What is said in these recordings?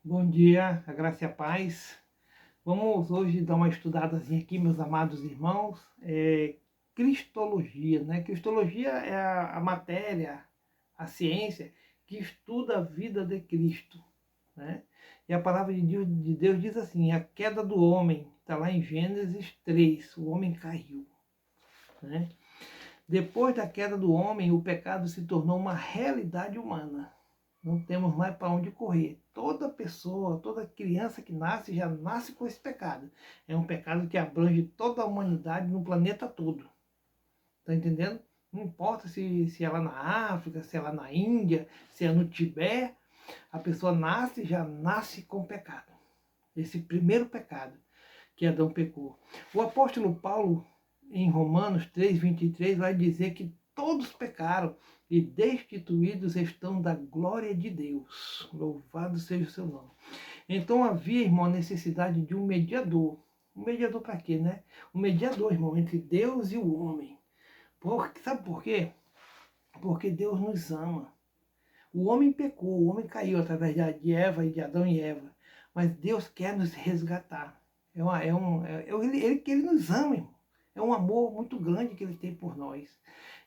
Bom dia, a graça e a paz. Vamos hoje dar uma estudadazinha aqui, meus amados irmãos. Cristologia, né? Cristologia é a matéria, a ciência que estuda a vida de Cristo, né? E a palavra de Deus diz assim: a queda do homem, está lá em Gênesis 3, o homem caiu, né? Depois da queda do homem, o pecado se tornou uma realidade humana. Não temos mais para onde correr. Toda pessoa, toda criança que nasce, já nasce com esse pecado. É um pecado que abrange toda a humanidade no planeta todo. Está entendendo? Não importa se é lá na África, se é lá na Índia, se é no Tibete, a pessoa nasce, já nasce com pecado. Esse primeiro pecado que Adão pecou. O apóstolo Paulo, em Romanos 3:23, vai dizer que todos pecaram e destituídos estão da glória de Deus. Louvado seja o seu nome. Então havia, irmão, a necessidade de um mediador. Um mediador para quê, né? Um mediador, irmão, entre Deus e o homem. Sabe por quê? Porque Deus nos ama. O homem pecou, o homem caiu através de Eva e de Adão e Eva. Mas Deus quer nos resgatar. Ele nos ama, irmão. É um amor muito grande que ele tem por nós.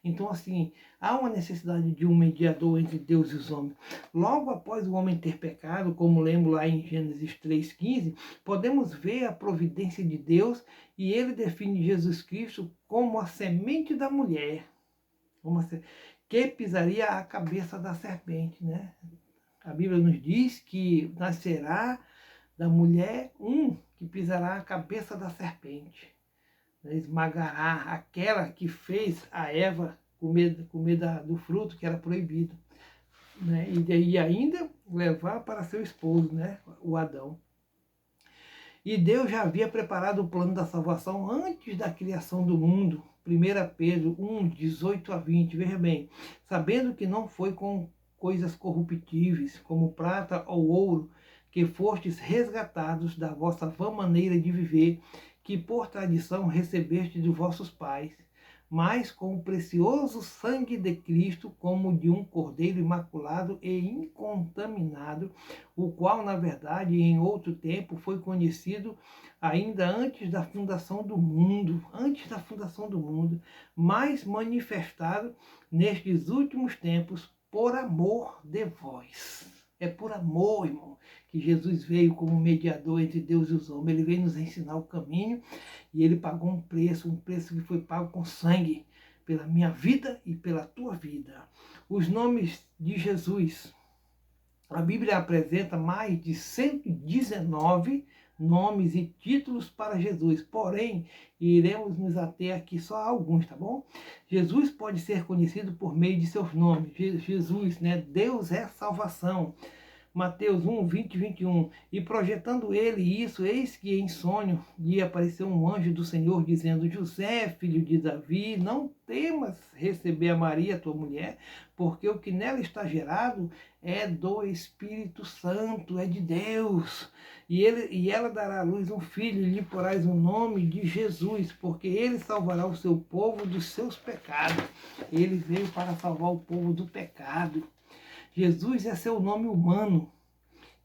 Então, assim, há uma necessidade de um mediador entre Deus e os homens. Logo após o homem ter pecado, como lembro lá em Gênesis 3:15, podemos ver a providência de Deus e ele define Jesus Cristo como a semente da mulher, que pisaria a cabeça da serpente, né? A Bíblia nos diz que nascerá da mulher um que pisará a cabeça da serpente, né? Esmagará aquela que fez a Eva comer do fruto que era proibido, né? E ainda levar para seu esposo, né? O Adão. E Deus já havia preparado o plano da salvação antes da criação do mundo. 1 Pedro 1:18-20, veja bem, sabendo que não foi com coisas corruptíveis, como prata ou ouro, que fostes resgatados da vossa vã maneira de viver, que por tradição recebeste de vossos pais, mas com o precioso sangue de Cristo, como de um cordeiro imaculado e incontaminado, o qual, na verdade, em outro tempo foi conhecido ainda antes da fundação do mundo, mas manifestado nestes últimos tempos por amor de vós. É por amor, irmão, que Jesus veio como mediador entre Deus e os homens. Ele veio nos ensinar o caminho e ele pagou um preço que foi pago com sangue pela minha vida e pela tua vida. Os nomes de Jesus. A Bíblia apresenta mais de 119 nomes e títulos para Jesus, porém, iremos nos ater aqui só a alguns, tá bom? Jesus pode ser conhecido por meio de seus nomes. Jesus, né? Deus é salvação. Mateus 1:20-21. E projetando ele isso, eis que em sonho lhe apareceu um anjo do Senhor, dizendo: José, filho de Davi, não temas receber a Maria, tua mulher, porque o que nela está gerado é do Espírito Santo, é de Deus. E ela dará à luz um filho, e lhe porás o nome de Jesus, porque ele salvará o seu povo dos seus pecados. Ele veio para salvar o povo do pecado. Jesus é seu nome humano.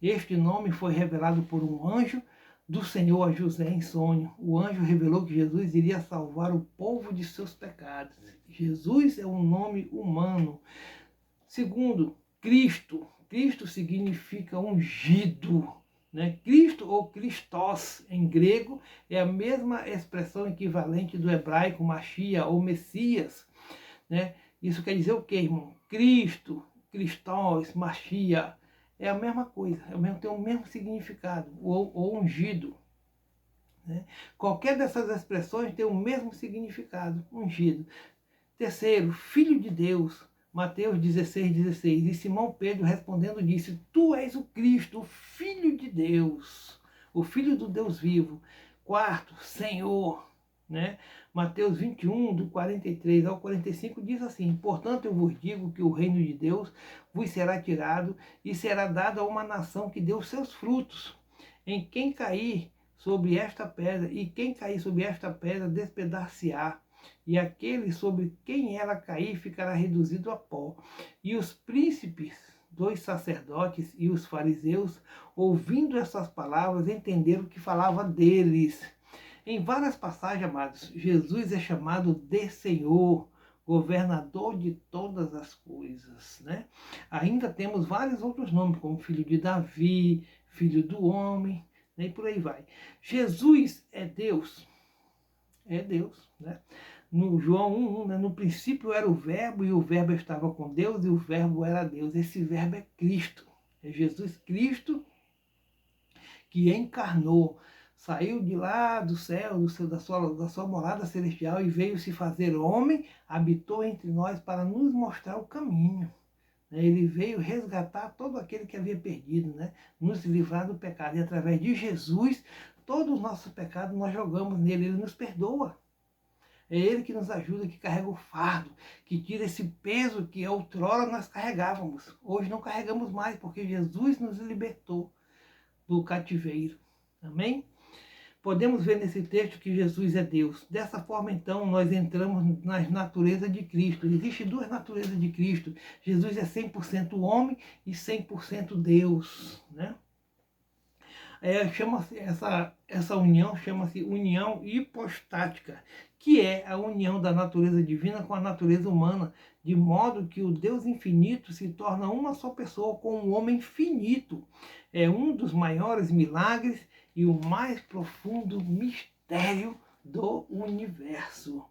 Este nome foi revelado por um anjo do Senhor a José em sonho. O anjo revelou que Jesus iria salvar o povo de seus pecados. Jesus é um nome humano. Segundo, Cristo. Cristo significa ungido, né? Cristo ou Christos em grego é a mesma expressão equivalente do hebraico Machia ou Messias, né? Isso quer dizer o quê, irmão? Cristo, Christos, Machia, é a mesma coisa, tem o mesmo significado, ou ungido, né? Qualquer dessas expressões tem o mesmo significado, ungido. Terceiro, Filho de Deus, Mateus 16:16. E Simão Pedro respondendo disse: Tu és o Cristo, o Filho de Deus, o Filho do Deus vivo. Quarto, Senhor, né? Mateus 21, do 43 ao 45, diz assim: Portanto, eu vos digo que o reino de Deus vos será tirado e será dado a uma nação que deu seus frutos. Em quem cair sobre esta pedra, e quem cair sobre esta pedra despedaçar-se-á, e aquele sobre quem ela cair ficará reduzido a pó. E os príncipes dois sacerdotes e os fariseus, ouvindo essas palavras, entenderam que falava deles. Em várias passagens, amados, Jesus é chamado de Senhor, governador de todas as coisas, né? Ainda temos vários outros nomes, como filho de Davi, filho do homem, né? E por aí vai. Jesus é Deus, né? No João 1, né? No princípio era o verbo, e o verbo estava com Deus, e o verbo era Deus. Esse verbo é Cristo, é Jesus Cristo que encarnou, saiu de lá do céu, da sua morada celestial, e veio se fazer homem, habitou entre nós para nos mostrar o caminho. Ele veio resgatar todo aquele que havia perdido, né? Nos livrar do pecado. E através de Jesus, todos os nossos pecados nós jogamos nele, ele nos perdoa. É ele que nos ajuda, que carrega o fardo, que tira esse peso que outrora nós carregávamos. Hoje não carregamos mais, porque Jesus nos libertou do cativeiro. Amém? Podemos ver nesse texto que Jesus é Deus. Dessa forma, então, nós entramos na natureza de Cristo. Existem duas naturezas de Cristo. Jesus é 100% homem e 100% Deus, né? Essa união chama-se união hipostática, que é a união da natureza divina com a natureza humana, de modo que o Deus infinito se torna uma só pessoa com um homem finito. É um dos maiores milagres e o mais profundo mistério do universo.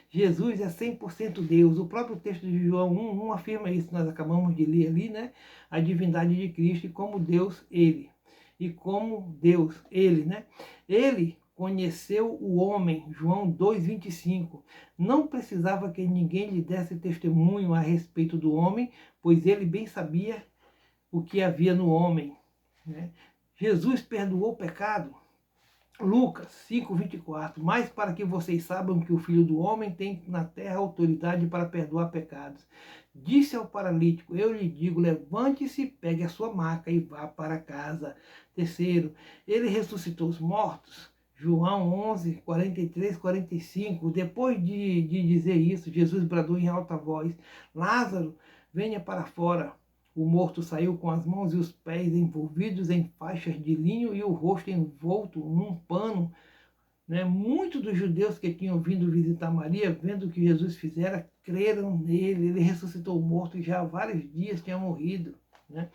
Jesus é 100% Deus. O próprio texto de João 1 afirma isso, nós acabamos de ler ali, né? A divindade de Cristo e como Deus, ele. E como Deus, ele, né? Ele conheceu o homem, João 2,25. Não precisava que ninguém lhe desse testemunho a respeito do homem, pois ele bem sabia o que havia no homem, né? Jesus perdoou o pecado. Lucas 5,24. Mas para que vocês saibam que o Filho do Homem tem na terra autoridade para perdoar pecados. Disse ao paralítico: eu lhe digo, levante-se, pegue a sua maca e vá para casa. Terceiro, ele ressuscitou os mortos. João 11, 43, 45. Depois de dizer isso, Jesus bradou em alta voz: Lázaro, venha para fora. O morto saiu com as mãos e os pés envolvidos em faixas de linho e o rosto envolto num pano, né? Muitos dos judeus que tinham vindo visitar Maria, vendo o que Jesus fizera, creram nele. Ele ressuscitou o morto e já há vários dias tinha morrido, né?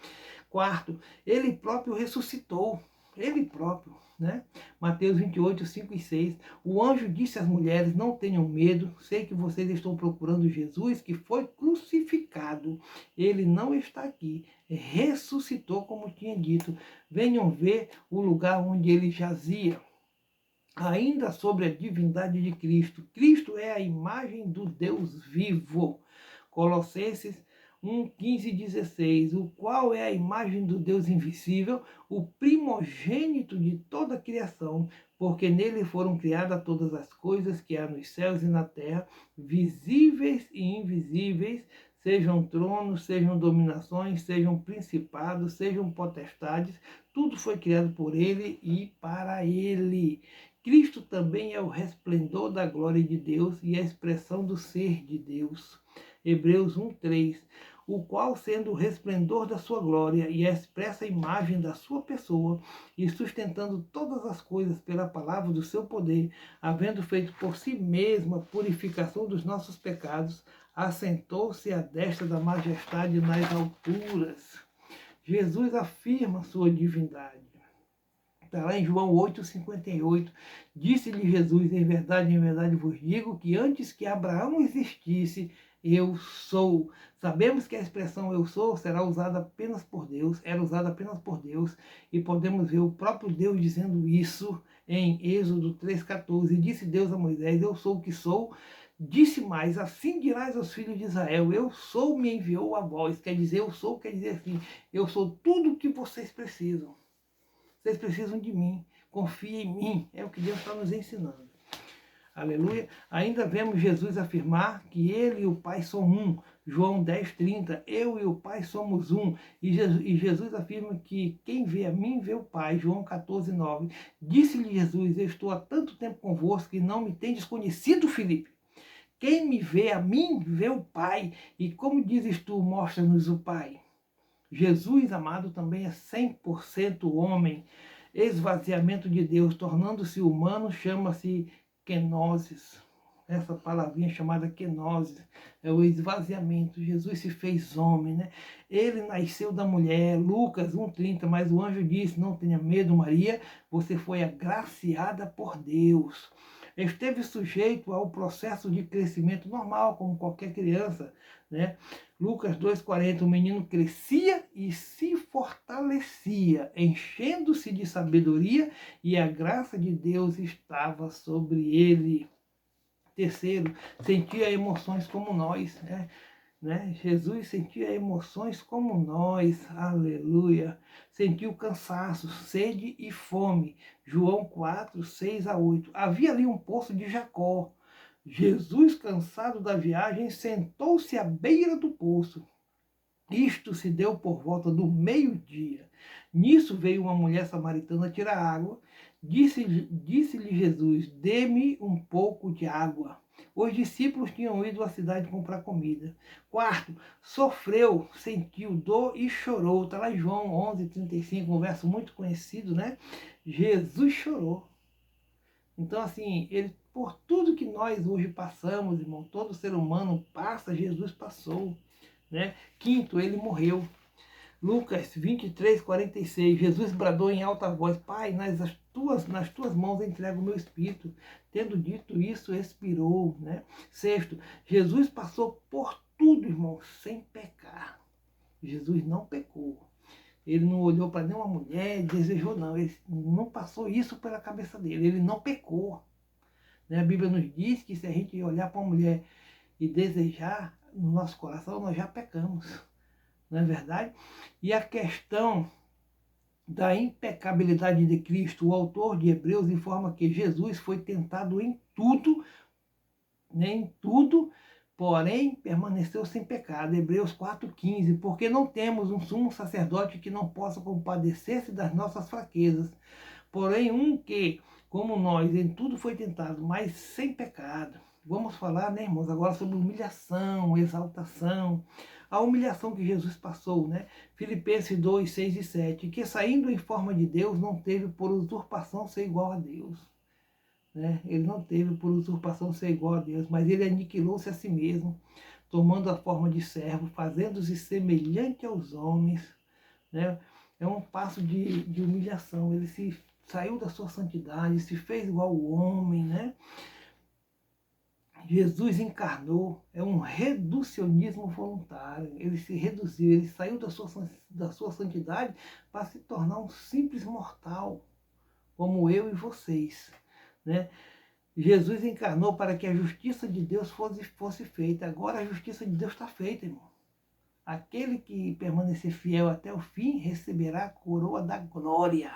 Quarto, ele próprio ressuscitou. Ele próprio, né? Mateus 28, 5 e 6. O anjo disse às mulheres: não tenham medo, sei que vocês estão procurando Jesus, que foi crucificado. Ele não está aqui, ressuscitou como tinha dito. Venham ver o lugar onde ele jazia. Ainda sobre a divindade de Cristo. Cristo é a imagem do Deus vivo. Colossenses 1, 15 e 16, o qual é a imagem do Deus invisível, o primogênito de toda a criação, porque nele foram criadas todas as coisas que há nos céus e na terra, visíveis e invisíveis, sejam tronos, sejam dominações, sejam principados, sejam potestades, tudo foi criado por ele e para ele. Cristo também é o resplendor da glória de Deus e a expressão do ser de Deus. Hebreus 1:3, o qual, sendo o resplendor da sua glória e a expressa imagem da sua pessoa, e sustentando todas as coisas pela palavra do seu poder, havendo feito por si mesmo a purificação dos nossos pecados, assentou-se à destra da majestade nas alturas. Jesus afirma sua divindade. Está lá em João 8,58. Disse-lhe Jesus: em verdade vos digo que antes que Abraão existisse, eu sou. Sabemos que a expressão eu sou será usada apenas por Deus, era usada apenas por Deus, e podemos ver o próprio Deus dizendo isso em Êxodo 3,14. Disse Deus a Moisés: eu sou o que sou. Disse mais: assim dirás aos filhos de Israel: eu sou, me enviou a vós. Quer dizer, eu sou, quer dizer assim, eu sou tudo o que vocês precisam. Vocês precisam de mim, confiem em mim, é o que Deus está nos ensinando. Aleluia. Ainda vemos Jesus afirmar que ele e o Pai são um. João 10,30, eu e o Pai somos um. E Jesus afirma que quem vê a mim vê o Pai. João 14,9. Disse-lhe Jesus: eu estou há tanto tempo convosco que não me tendes conhecido, Filipe. Quem me vê a mim vê o Pai. E como dizes tu, mostra-nos o Pai. Jesus, amado, também é 100% homem. Esvaziamento de Deus, tornando-se humano, chama-se kenosis. Essa palavrinha chamada kenosis é o esvaziamento. Jesus se fez homem, né? Ele nasceu da mulher, Lucas 1,30, mas o anjo disse, não tenha medo, Maria, você foi agraciada por Deus. Esteve sujeito ao processo de crescimento normal, como qualquer criança, né? Lucas 2,40, o menino crescia e se fortalecia, enchendo-se de sabedoria, e a graça de Deus estava sobre ele. Terceiro, sentia emoções como nós, né? Jesus sentia emoções como nós, aleluia. Sentiu cansaço, sede e fome. João 4, 6-8. Havia ali um poço de Jacó. Jesus, cansado da viagem, sentou-se à beira do poço. Isto se deu por volta do meio-dia. Nisso veio uma mulher samaritana tirar água. Disse-lhe Jesus, dê-me um pouco de água. Os discípulos tinham ido à cidade comprar comida. Quarto, sofreu, sentiu dor e chorou. Está lá em João 11:35, um verso muito conhecido, né? Jesus chorou. Então, assim, ele, por tudo que nós hoje passamos, irmão, todo ser humano passa, Jesus passou, né? Quinto, ele morreu. Lucas 23:46, Jesus bradou em alta voz, Pai, nas tuas mãos entrego o meu espírito. Tendo dito isso, expirou, né? Sexto, Jesus passou por tudo, irmão, sem pecar. Jesus não pecou. Ele não olhou para nenhuma mulher e desejou, não. Ele não passou isso pela cabeça dele. Ele não pecou. Né? A Bíblia nos diz que se a gente olhar para uma mulher e desejar no nosso coração, nós já pecamos. Não é verdade? E a questão da impecabilidade de Cristo, o autor de Hebreus informa que Jesus foi tentado em tudo, nem tudo, porém permaneceu sem pecado. Hebreus 4,15, porque não temos um sumo sacerdote que não possa compadecer-se das nossas fraquezas, porém um que, como nós, em tudo foi tentado, mas sem pecado. Vamos falar, né, irmãos, agora sobre humilhação, exaltação. A humilhação que Jesus passou, né? Filipenses 2, 6 e 7, que saindo em forma de Deus, não teve por usurpação ser igual a Deus. Né? Ele não teve por usurpação ser igual a Deus, mas ele aniquilou-se a si mesmo, tomando a forma de servo, fazendo-se semelhante aos homens. Né? É um passo de humilhação. Ele se saiu da sua santidade, se fez igual ao homem, né? Jesus encarnou, é um reducionismo voluntário. Ele se reduziu, ele saiu da sua santidade para se tornar um simples mortal, como eu e vocês, né? Jesus encarnou para que a justiça de Deus fosse feita. Agora a justiça de Deus está feita, irmão. Aquele que permanecer fiel até o fim receberá a coroa da glória.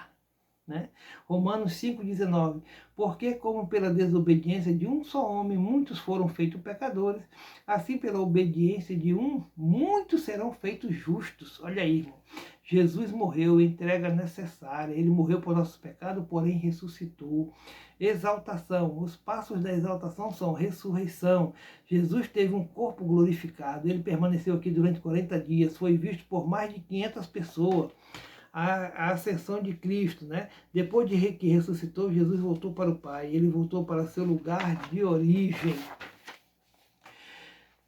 Né? Romanos 5,19, porque como pela desobediência de um só homem muitos foram feitos pecadores, assim pela obediência de um, muitos serão feitos justos. Olha aí, irmão. Jesus morreu, entrega necessária, ele morreu por nossos pecados, porém ressuscitou. Exaltação, os passos da exaltação são ressurreição. Jesus teve um corpo glorificado, ele permaneceu aqui durante 40 dias, foi visto por mais de 500 pessoas. A ascensão de Cristo, né? Depois de que ressuscitou, Jesus voltou para o Pai, ele voltou para seu lugar de origem.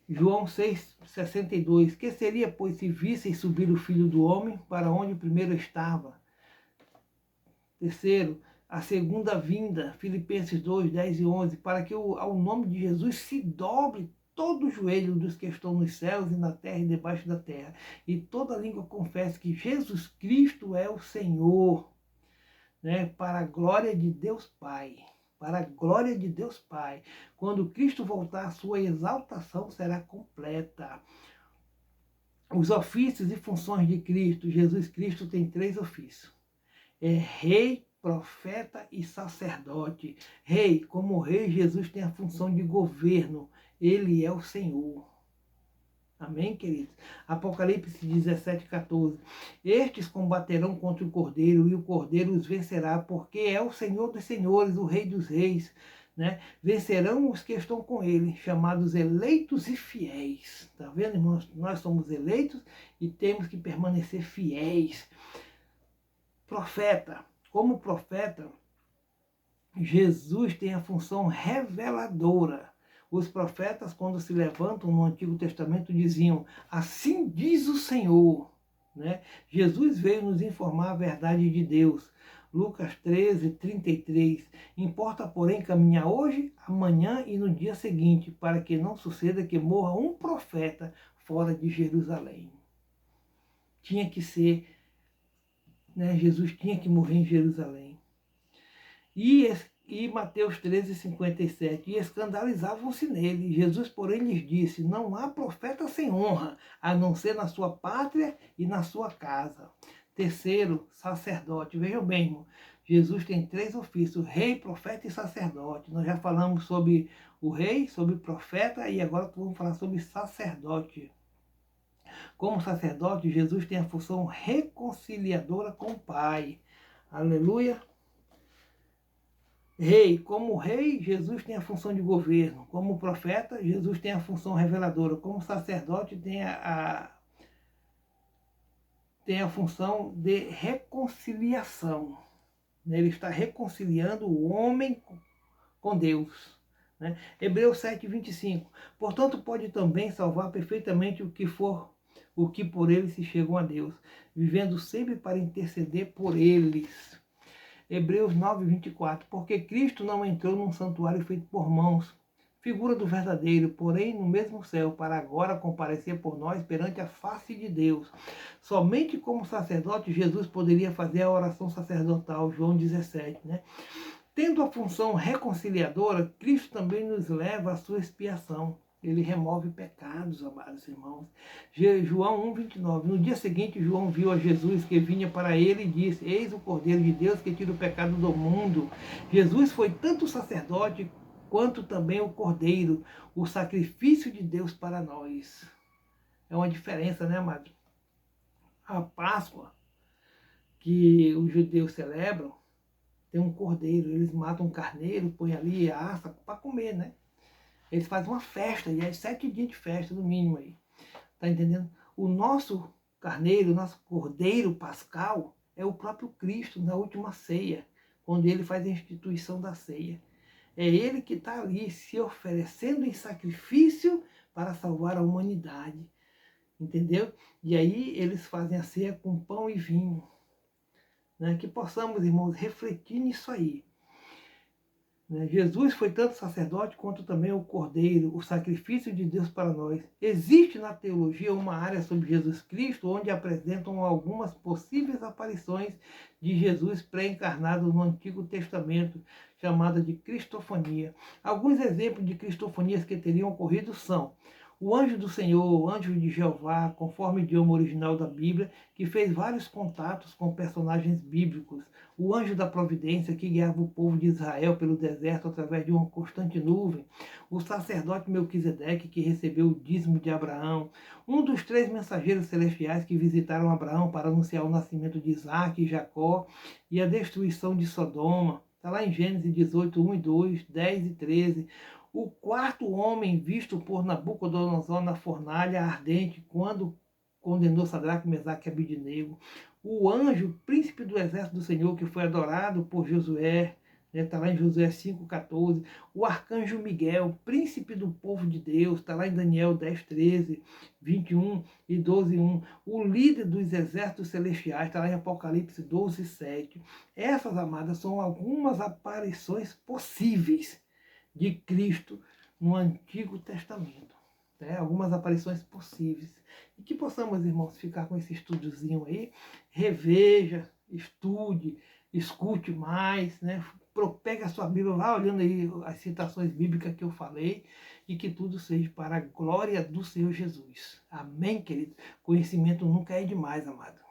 João 6,62, que seria, pois, se visseis subir o Filho do Homem para onde primeiro estava? Terceiro, a segunda vinda, Filipenses 2, 10 e 11, para que ao nome de Jesus se dobre todo o joelho dos que estão nos céus e na terra e debaixo da terra, e toda língua confesse que Jesus Cristo é o Senhor, né? Para a glória de Deus Pai. Para a glória de Deus Pai. Quando Cristo voltar, a sua exaltação será completa. Os ofícios e funções de Cristo. Jesus Cristo tem 3 ofícios. É rei, profeta e sacerdote. Rei, como rei, Jesus tem a função de governo. Ele é o Senhor. Amém, queridos? Apocalipse 17:14. Estes combaterão contra o Cordeiro, e o Cordeiro os vencerá, porque é o Senhor dos senhores, o Rei dos reis. né? Vencerão os que estão com ele, chamados eleitos e fiéis. Tá vendo, irmãos? Nós somos eleitos e temos que permanecer fiéis. Profeta. Como profeta, Jesus tem a função reveladora. Os profetas, quando se levantam no Antigo Testamento, diziam: assim diz o Senhor. Né? Jesus veio nos informar a verdade de Deus. Lucas 13, 33. Importa, porém, caminhar hoje, amanhã e no dia seguinte, para que não suceda que morra um profeta fora de Jerusalém. Tinha que ser, né? Jesus tinha que morrer em Jerusalém. E Mateus 13, 57, e escandalizavam-se nele. Jesus, porém, lhes disse: não há profeta sem honra, a não ser na sua pátria e na sua casa. Terceiro, sacerdote. Vejam bem, irmão, Jesus tem 3 ofícios: rei, profeta e sacerdote. Nós já falamos sobre o rei, sobre o profeta, e agora vamos falar sobre sacerdote. Como sacerdote, Jesus tem a função reconciliadora com o Pai. Aleluia. Rei, como rei, Jesus tem a função de governo. Como profeta, Jesus tem a função reveladora. Como sacerdote, tem a função de reconciliação. Ele está reconciliando o homem com Deus. Né? Hebreus 7, 25. Portanto, pode também salvar perfeitamente o que por eles se chegam a Deus, vivendo sempre para interceder por eles. Hebreus 9, 24. Porque Cristo não entrou num santuário feito por mãos, figura do verdadeiro, porém no mesmo céu, para agora comparecer por nós perante a face de Deus. Somente como sacerdote Jesus poderia fazer a oração sacerdotal, João 17, né? Tendo a função reconciliadora, Cristo também nos leva à sua expiação. Ele remove pecados, amados irmãos. João 1, 29. No dia seguinte, João viu a Jesus que vinha para ele e disse: eis o Cordeiro de Deus que tira o pecado do mundo. Jesus foi tanto sacerdote quanto também o Cordeiro, o sacrifício de Deus para nós. É uma diferença, né, amados? A Páscoa que os judeus celebram, tem um cordeiro, eles matam um carneiro, põem ali a assa para comer, né? Eles fazem uma festa, e é 7 dias de festa, no mínimo aí. Tá entendendo? O nosso carneiro, o nosso cordeiro pascal, é o próprio Cristo na última ceia, quando ele faz a instituição da ceia. É ele que está ali se oferecendo em sacrifício para salvar a humanidade. Entendeu? E aí eles fazem a ceia com pão e vinho. Né? Que possamos, irmãos, refletir nisso aí. Jesus foi tanto sacerdote quanto também o Cordeiro, o sacrifício de Deus para nós. Existe na teologia uma área sobre Jesus Cristo onde apresentam algumas possíveis aparições de Jesus pré-encarnado no Antigo Testamento, chamada de cristofania. Alguns exemplos de cristofanias que teriam ocorrido são o anjo do Senhor, o anjo de Jeová, conforme o idioma original da Bíblia, que fez vários contatos com personagens bíblicos. O anjo da providência, que guiava o povo de Israel pelo deserto através de uma constante nuvem. O sacerdote Melquisedeque, que recebeu o dízimo de Abraão. Um dos 3 mensageiros celestiais que visitaram Abraão para anunciar o nascimento de Isaac e Jacó e a destruição de Sodoma. Está lá em Gênesis 18, 1 e 2, 10 e 13. O 4º homem visto por Nabucodonosor na fornalha ardente, quando condenou Sadraque, Mesaque e Abidnego. O anjo, príncipe do exército do Senhor, que foi adorado por Josué, está lá em Josué 5,14. O arcanjo Miguel, príncipe do povo de Deus, está lá em Daniel 10, 13, 21 e 12, 1. O líder dos exércitos celestiais, está lá em Apocalipse 12, 7. Essas, amadas, são algumas aparições possíveis de Cristo no Antigo Testamento. Né? Algumas aparições possíveis. E que possamos, irmãos, ficar com esse estudozinho aí, reveja, estude, escute mais, né? Pegue a sua Bíblia, vá olhando aí as citações bíblicas que eu falei, e que tudo seja para a glória do Senhor Jesus. Amém, querido? Conhecimento nunca é demais, amado.